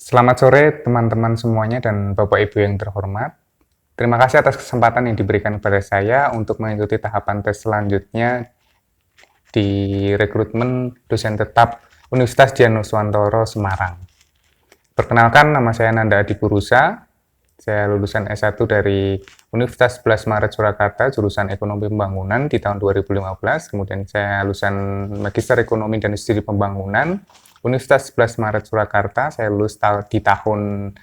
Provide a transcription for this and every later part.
Selamat sore teman-teman semuanya dan Bapak Ibu yang terhormat. Terima kasih atas kesempatan yang diberikan kepada saya untuk mengikuti tahapan tes selanjutnya di rekrutmen dosen tetap Universitas Dian Nuswantoro Semarang. Perkenalkan, nama saya Nanda Adi Purusa. Saya lulusan S1 dari Universitas 11 Maret Surakarta, jurusan Ekonomi Pembangunan di tahun 2015. Kemudian saya lulusan Magister Ekonomi dan Studi Pembangunan Universitas 11 Maret Surakarta. Saya lulus di tahun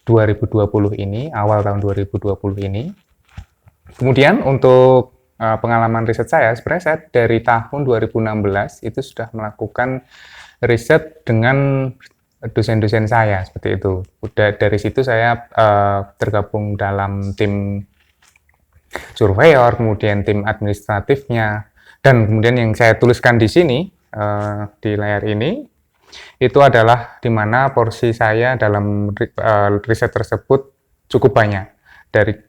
2020 ini, awal tahun 2020 ini. Kemudian untuk pengalaman riset saya, sebenarnya saya dari tahun 2016 itu sudah melakukan riset dengan dosen-dosen saya, seperti itu. Udah dari situ saya tergabung dalam tim surveyor, kemudian tim administratifnya, dan kemudian yang saya tuliskan di sini, di layar ini, itu adalah di mana porsi saya dalam riset tersebut cukup banyak.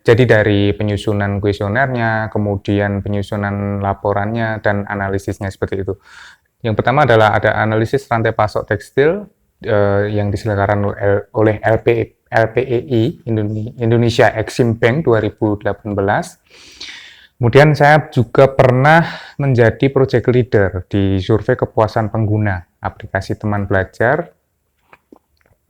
Jadi dari penyusunan kuesionernya, kemudian penyusunan laporannya, dan analisisnya seperti itu. Yang pertama adalah ada analisis rantai pasok tekstil yang diselenggarakan oleh LPEI Indonesia Exim Bank 2018. Kemudian saya juga pernah menjadi project leader di survei kepuasan pengguna aplikasi teman belajar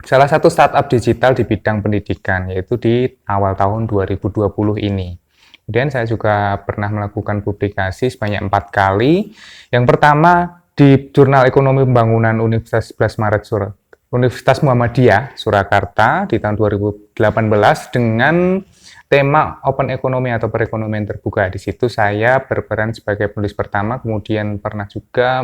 salah satu startup digital di bidang pendidikan, yaitu di awal tahun 2020 ini. Kemudian saya juga pernah melakukan publikasi sebanyak 4 kali. Yang pertama di Jurnal Ekonomi Pembangunan Universitas Muhammadiyah Surakarta di tahun 2018 dengan tema Open Economy atau perekonomian terbuka. Di situ saya berperan sebagai penulis pertama, kemudian pernah juga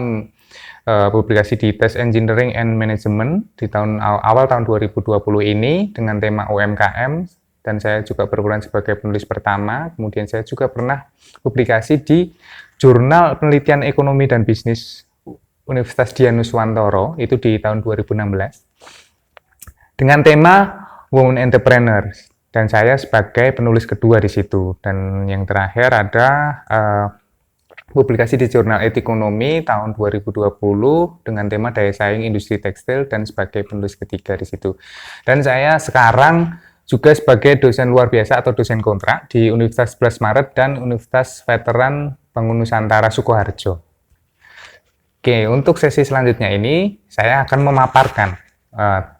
publikasi di Test Engineering and Management di awal tahun 2020 ini dengan tema UMKM, dan saya juga berperan sebagai penulis pertama. Kemudian saya juga pernah publikasi di Jurnal Penelitian Ekonomi dan Bisnis Universitas Dian Nuswantoro itu di tahun 2016 dengan tema Women Entrepreneurs, dan saya sebagai penulis kedua di situ. Dan yang terakhir ada publikasi di Jurnal Etikonomi tahun 2020 dengan tema Daya Saing Industri Tekstil, dan sebagai penulis ketiga di situ. Dan saya sekarang juga sebagai dosen luar biasa atau dosen kontrak di Universitas 11 Maret dan Universitas Veteran Bangun Nusantara Sukoharjo. Oke, untuk sesi selanjutnya ini saya akan memaparkan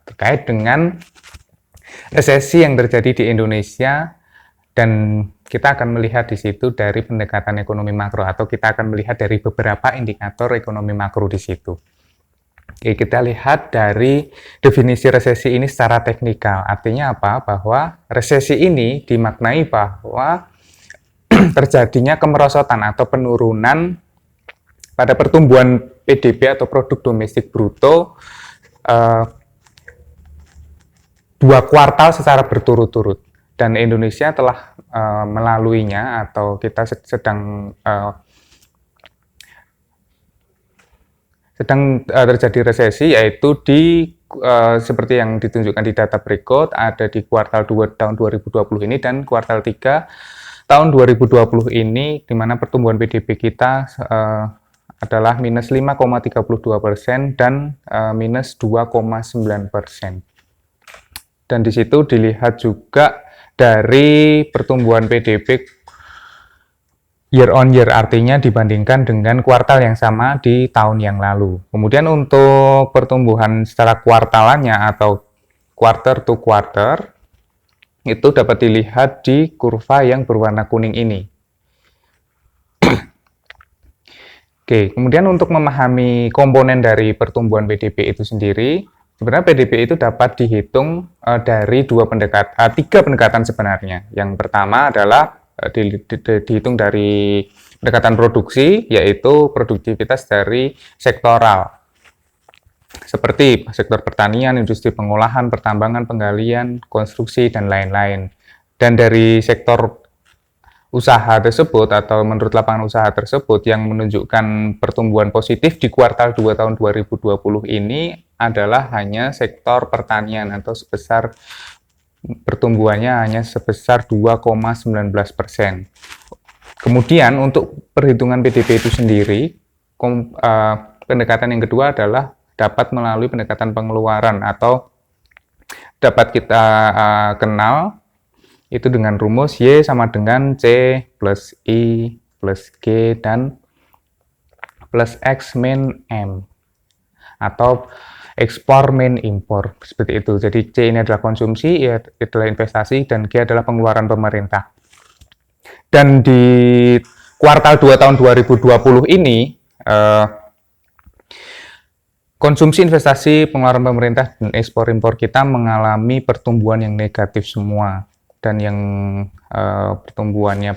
terkait dengan resesi yang terjadi di Indonesia, dan kita akan melihat di situ dari pendekatan ekonomi makro, atau kita akan melihat dari beberapa indikator ekonomi makro di situ. Oke, kita lihat dari definisi resesi ini secara teknikal. Artinya apa? Bahwa resesi ini dimaknai bahwa terjadinya kemerosotan atau penurunan pada pertumbuhan PDB atau produk domestik bruto 2 kuartal secara berturut-turut, dan Indonesia telah melaluinya, atau kita sedang terjadi resesi, yaitu di seperti yang ditunjukkan di data berikut, ada di kuartal 2 tahun 2020 ini dan kuartal 3 tahun 2020 ini, di mana pertumbuhan PDB kita adalah minus 5,32% dan minus 2,9%. Dan di situ dilihat juga dari pertumbuhan PDB year on year, artinya dibandingkan dengan kuartal yang sama di tahun yang lalu. Kemudian untuk pertumbuhan secara kuartalannya atau quarter to quarter, itu dapat dilihat di kurva yang berwarna kuning ini. Oke, kemudian untuk memahami komponen dari pertumbuhan PDB itu sendiri, sebenarnya PDB itu dapat dihitung dari tiga pendekatan sebenarnya. Yang pertama adalah dihitung dari pendekatan produksi, yaitu produktivitas dari sektoral, seperti sektor pertanian, industri pengolahan, pertambangan, penggalian, konstruksi, dan lain-lain. Dan dari sektor usaha tersebut, atau menurut lapangan usaha tersebut, yang menunjukkan pertumbuhan positif di kuartal 2 tahun 2020 ini adalah hanya sektor pertanian, atau pertumbuhannya hanya sebesar 2,19%. Kemudian untuk perhitungan PDB itu sendiri, pendekatan yang kedua adalah dapat melalui pendekatan pengeluaran atau dapat kita kenal itu dengan rumus Y sama dengan C plus I plus G dan plus X min M, atau ekspor min impor, seperti itu. Jadi C ini adalah konsumsi, I adalah investasi, dan G adalah pengeluaran pemerintah. Dan di kuartal 2 tahun 2020 ini, konsumsi, investasi, pengeluaran pemerintah, dan ekspor impor kita mengalami pertumbuhan yang negatif semua. Dan yang pertumbuhannya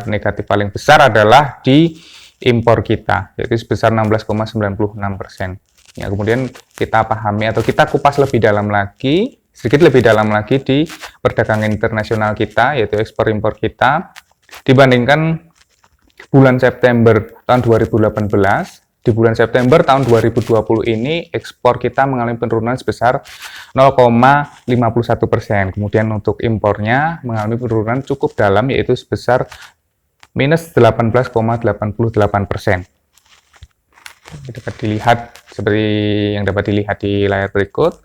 negatif paling besar adalah di impor kita, yaitu sebesar 16,96%. Ya, kemudian kita pahami atau kita kupas sedikit lebih dalam lagi di perdagangan internasional kita, yaitu ekspor impor kita, dibandingkan bulan September tahun 2018. Di bulan September tahun 2020 ini ekspor kita mengalami penurunan sebesar 0,51%. Kemudian untuk impornya mengalami penurunan cukup dalam, yaitu sebesar minus 18,88%. Dapat dilihat seperti yang dapat dilihat di layar berikut.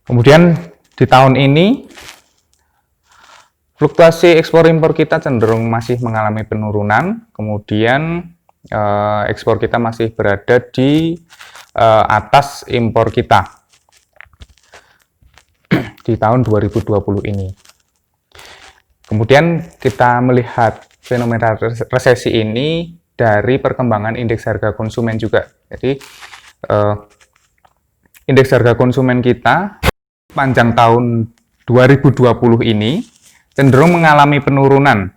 Kemudian di tahun ini fluktuasi ekspor impor kita cenderung masih mengalami penurunan. Kemudian ekspor kita masih berada di atas impor kita di tahun 2020 ini. Kemudian kita melihat fenomena resesi ini dari perkembangan indeks harga konsumen juga. Jadi indeks harga konsumen kita panjang tahun 2020 ini cenderung mengalami penurunan,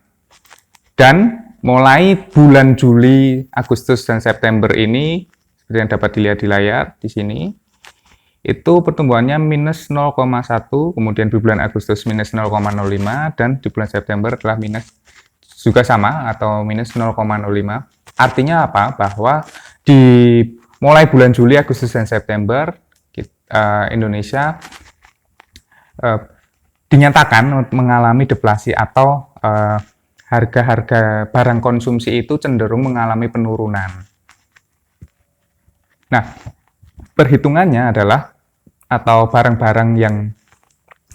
dan mulai bulan Juli, Agustus, dan September ini seperti yang dapat dilihat di layar di sini, itu pertumbuhannya minus 0,1, kemudian di bulan Agustus minus 0,05, dan di bulan September adalah minus juga sama atau minus 0,05. Artinya apa? Bahwa di mulai bulan Juli, Agustus, dan September Indonesia dinyatakan mengalami deflasi atau harga-harga barang konsumsi itu cenderung mengalami penurunan. Nah, perhitungannya adalah atau barang-barang yang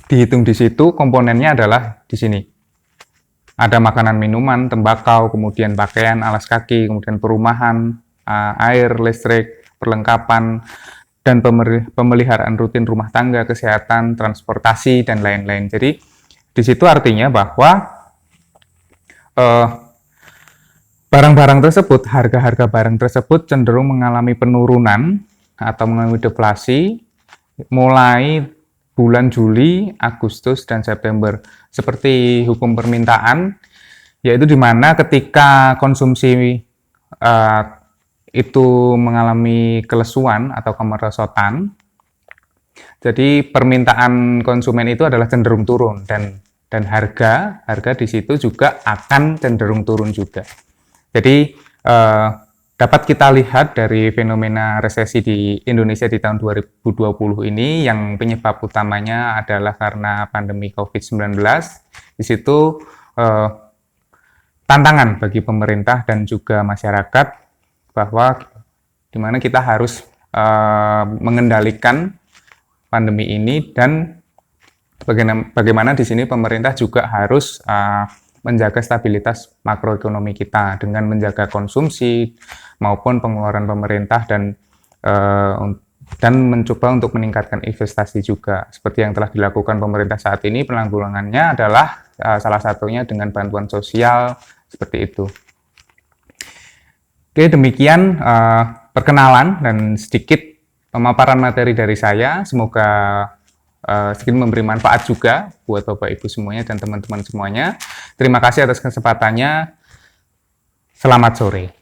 dihitung di situ komponennya adalah di sini. Ada makanan, minuman, tembakau, kemudian pakaian, alas kaki, kemudian perumahan, air, listrik, perlengkapan, dan pemeliharaan rutin rumah tangga, kesehatan, transportasi, dan lain-lain. Jadi di situ artinya bahwa barang-barang tersebut, harga-harga barang tersebut cenderung mengalami penurunan atau mengalami deflasi mulai bulan Juli, Agustus, dan September. Seperti hukum permintaan, yaitu di mana ketika konsumsi itu mengalami kelesuan atau kemerosotan, jadi permintaan konsumen itu adalah cenderung turun, dan harga di situ juga akan cenderung turun juga. Jadi dapat kita lihat dari fenomena resesi di Indonesia di tahun 2020 ini, yang penyebab utamanya adalah karena pandemi COVID-19. Di situ tantangan bagi pemerintah dan juga masyarakat, bahwa di mana kita harus mengendalikan pandemi ini, dan bagaimana di sini pemerintah juga harus menjaga stabilitas makroekonomi kita dengan menjaga konsumsi maupun pengeluaran pemerintah, dan mencoba untuk meningkatkan investasi juga. Seperti yang telah dilakukan pemerintah saat ini, penanggulangannya adalah salah satunya dengan bantuan sosial seperti itu. Oke, demikian perkenalan dan sedikit pemaparan materi dari saya. Semoga sedikit memberi manfaat juga buat Bapak Ibu semuanya dan teman-teman semuanya. Terima kasih atas kesempatannya. Selamat sore.